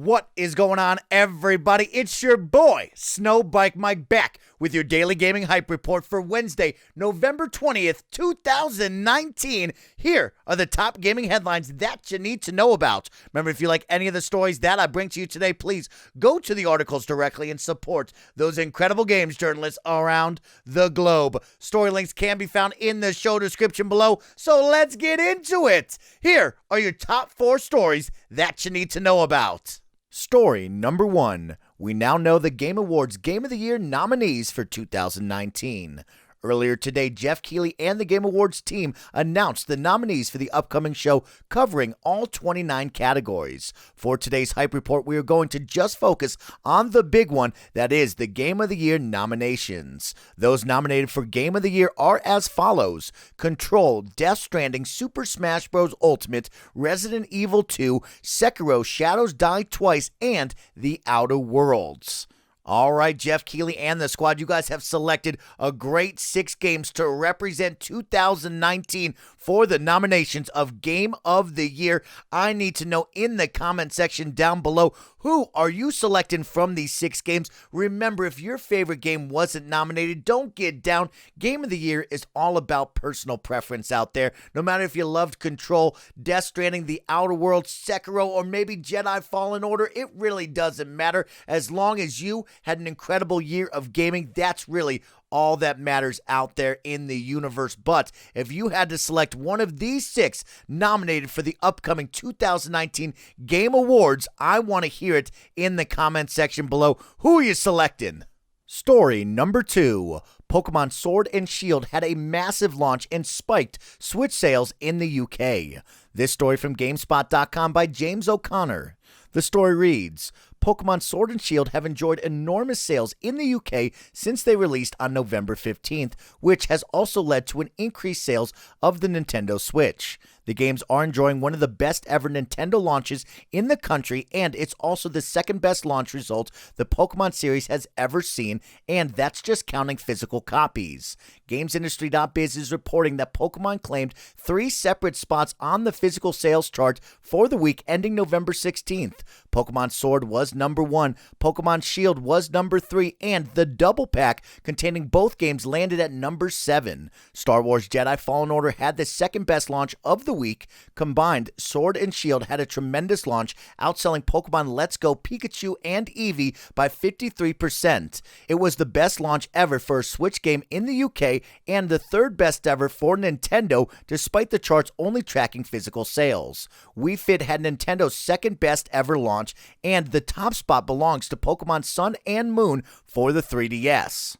What is going on, everybody? It's your boy, SnowBikeMike, back with your daily gaming hype report for Wednesday, November 20th, 2019. Here are the top gaming headlines that you need to know about. Remember, if you like any of the stories that I bring to you today, please go to the articles directly and support those incredible games journalists around the globe. Story links can be found in the show description below, so let's get into it. Here are your top 4 stories that you need to know about. Story number 1. We now know the Game Awards Game of the Year nominees for 2019. Earlier today, Jeff Keighley and the Game Awards team announced the nominees for the upcoming show, covering all 29 categories. For today's Hype Report, we are going to just focus on the big one, that is the Game of the Year nominations. Those nominated for Game of the Year are as follows: Control, Death Stranding, Super Smash Bros. Ultimate, Resident Evil 2, Sekiro: Shadows Die Twice, and The Outer Worlds. All right, Jeff Keighley and the squad, you guys have selected a great 6 games to represent 2019 for the nominations of Game of the Year. I need to know in the comment section down below, who are you selecting from these 6 games? Remember, if your favorite game wasn't nominated, don't get down. Game of the Year is all about personal preference out there. No matter if you loved Control, Death Stranding, The Outer Worlds, Sekiro, or maybe Jedi Fallen Order, it really doesn't matter. As long as you had an incredible year of gaming, that's really all that matters out there in the universe. But if you had to select one of these 6 nominated for the upcoming 2019 Game Awards, I want to hear it in the comment section below. Who are you selecting? Story number 2. Pokemon Sword and Shield had a massive launch and spiked Switch sales in the UK. This story from GameSpot.com by James O'Connor. The story reads, Pokemon Sword and Shield have enjoyed enormous sales in the UK since they released on November 15th, which has also led to an increased sales of the Nintendo Switch. The games are enjoying one of the best ever Nintendo launches in the country, and it's also the second best launch result the Pokemon series has ever seen, and that's just counting physical copies. GamesIndustry.biz is reporting that Pokemon claimed 3 separate spots on the physical sales chart for the week ending November 16th. Pokemon Sword was number 1, Pokemon Shield was number 3, and the double pack containing both games landed at number 7. Star Wars Jedi Fallen Order had the second best launch of the week. Combined, Sword and Shield had a tremendous launch, outselling Pokemon Let's Go Pikachu and Eevee by 53%. It was the best launch ever for a Switch game in the UK and the third best ever for Nintendo, despite the charts only tracking physical sales. Wii Fit had Nintendo's second best ever launch, and the top spot belongs to Pokemon Sun and Moon for the 3DS.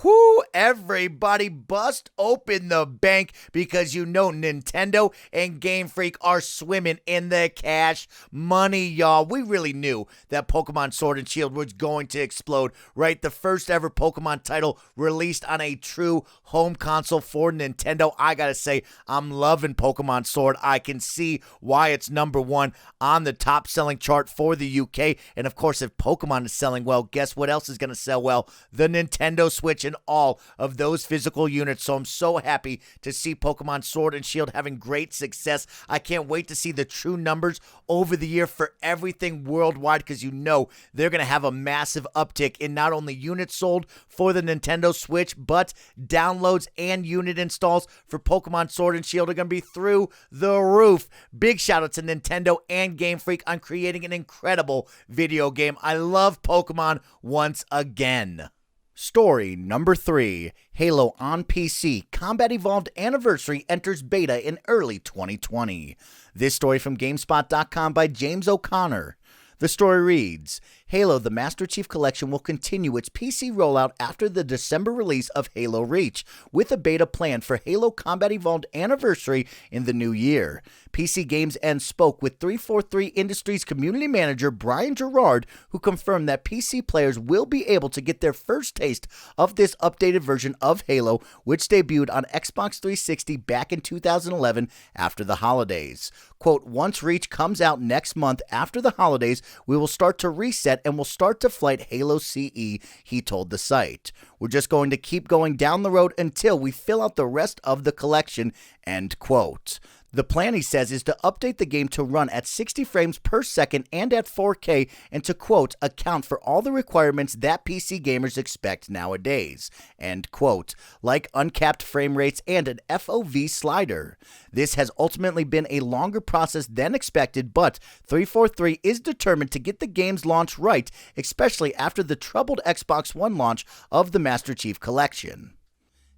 Whoo, everybody bust open the bank, because you know Nintendo and Game Freak are swimming in the cash money, y'all. We really knew that Pokemon Sword and Shield was going to explode, right? The first ever Pokemon title released on a true home console for Nintendo. I gotta say, I'm loving Pokemon Sword. I can see why it's number 1 on the top selling chart for the UK. And of course, if Pokemon is selling well, guess what else is gonna sell well? The Nintendo Switch and all of those physical units. So I'm so happy to see Pokemon Sword and Shield having great success. I can't wait to see the true numbers over the year for everything worldwide, because you know they're going to have a massive uptick in not only units sold for the Nintendo Switch, but downloads and unit installs for Pokemon Sword and Shield are going to be through the roof. Big shout out to Nintendo and Game Freak on creating an incredible video game. I love Pokemon once again. Story number 3. Halo on PC Combat Evolved Anniversary enters beta in early 2020. This story from GameSpot.com by James O'Connor. The story reads, Halo the Master Chief Collection will continue its PC rollout after the December release of Halo Reach, with a beta planned for Halo Combat Evolved Anniversary in the new year. PC Games N spoke with 343 Industries community manager Brian Gerard, who confirmed that PC players will be able to get their first taste of this updated version of Halo, which debuted on Xbox 360 back in 2011 after the holidays. Quote, once Reach comes out next month after the holidays, we will start to reset and will start to flight Halo CE, he told the site. We're just going to keep going down the road until we fill out the rest of the collection, end quote. The plan, he says, is to update the game to run at 60 frames per second and at 4K and to, quote, account for all the requirements that PC gamers expect nowadays, end quote, like uncapped frame rates and an FOV slider. This has ultimately been a longer process than expected, but 343 is determined to get the game's launch right, especially after the troubled Xbox One launch of the Master Chief Collection.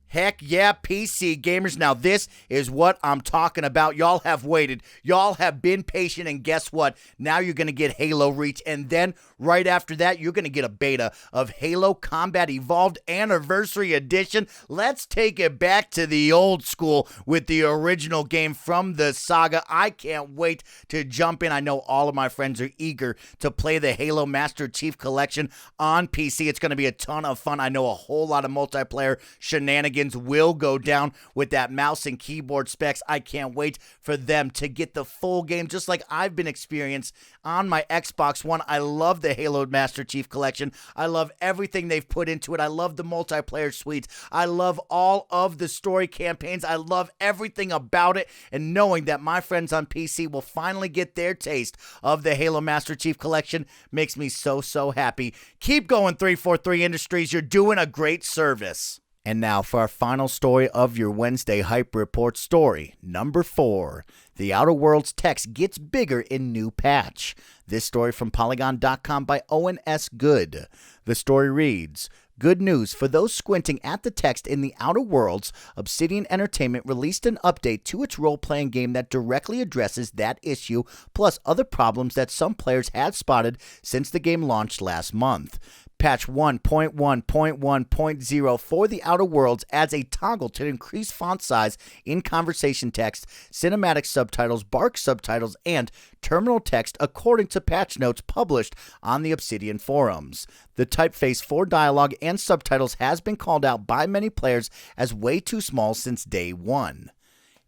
Heck yeah, PC gamers. Now this is what I'm talking about. Y'all have waited. Y'all have been patient, and guess what? Now you're going to get Halo Reach, and then right after that, you're going to get a beta of Halo Combat Evolved Anniversary Edition. Let's take it back to the old school with the original game from the saga. I can't wait to jump in. I know all of my friends are eager to play the Halo Master Chief Collection on PC. It's going to be a ton of fun. I know a whole lot of multiplayer shenanigans will go down with that mouse and keyboard specs. I can't wait for them to get the full game just like I've been experienced on my Xbox One. I love the Halo Master Chief Collection. I love everything they've put into it. I love the multiplayer suites. I love all of the story campaigns. I love everything about it, and knowing that my friends on PC will finally get their taste of the Halo Master Chief Collection makes me so happy. Keep going, 343 Industries. You're doing a great service. And now for our final story of your Wednesday Hype Report story, number 4. The Outer Worlds text gets bigger in new patch. This story from Polygon.com by Owen S. Good. The story reads, good news for those squinting at the text in the Outer Worlds. Obsidian Entertainment released an update to its role-playing game that directly addresses that issue, plus other problems that some players had spotted since the game launched last month. Patch 1.1.1.0 for the Outer Worlds adds a toggle to increase font size in conversation text, cinematic subtitles, bark subtitles, and terminal text according to patch notes published on the Obsidian forums. The typeface for dialogue and subtitles has been called out by many players as way too small since day one.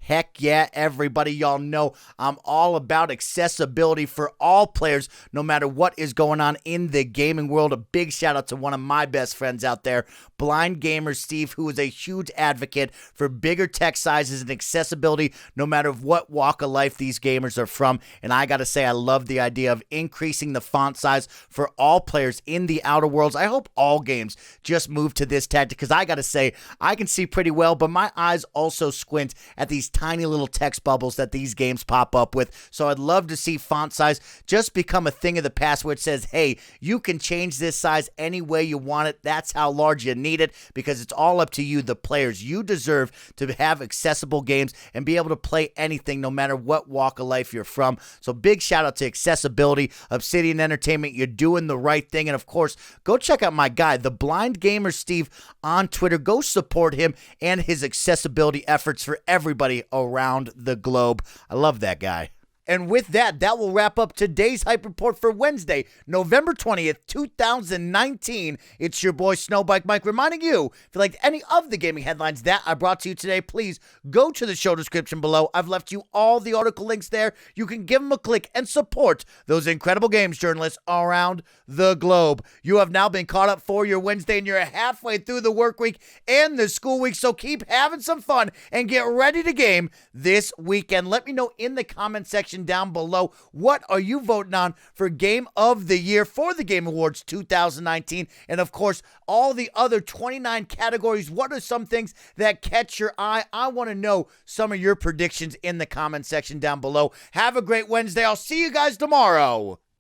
Heck yeah, everybody, y'all know I'm all about accessibility for all players, no matter what is going on in the gaming world. A big shout out to one of my best friends out there, Blind Gamer Steve, who is a huge advocate for bigger text sizes and accessibility, no matter what walk of life these gamers are from. And I gotta say, I love the idea of increasing the font size for all players in the Outer Worlds. I hope all games just move to this tactic, because I gotta say, I can see pretty well, but my eyes also squint at these tiny little text bubbles that these games pop up with. So I'd love to see font size just become a thing of the past, where it says, hey, you can change this size any way you want it. That's how large you need it, because it's all up to you, the players. You deserve to have accessible games and be able to play anything, no matter what walk of life you're from. So big shout out to accessibility. Obsidian Entertainment, you're doing the right thing. And of course, go check out my guy, the Blind Gamer Steve, on Twitter. Go support him and his accessibility efforts for everybody around the globe. I love that guy. And with that, that will wrap up today's Hype Report for Wednesday, November 20th, 2019. It's your boy, SnowBikeMike, reminding you, if you liked any of the gaming headlines that I brought to you today, please go to the show description below. I've left you all the article links there. You can give them a click and support those incredible games journalists around the globe. You have now been caught up for your Wednesday, and you're halfway through the work week and the school week, so keep having some fun and get ready to game this weekend. Let me know in the comment section down below, what are you voting on for Game of the Year for the Game Awards 2019? And of course, all the other 29 categories. What are some things that catch your eye? I want to know some of your predictions in the comment section down below. Have a great Wednesday. I'll see you guys tomorrow.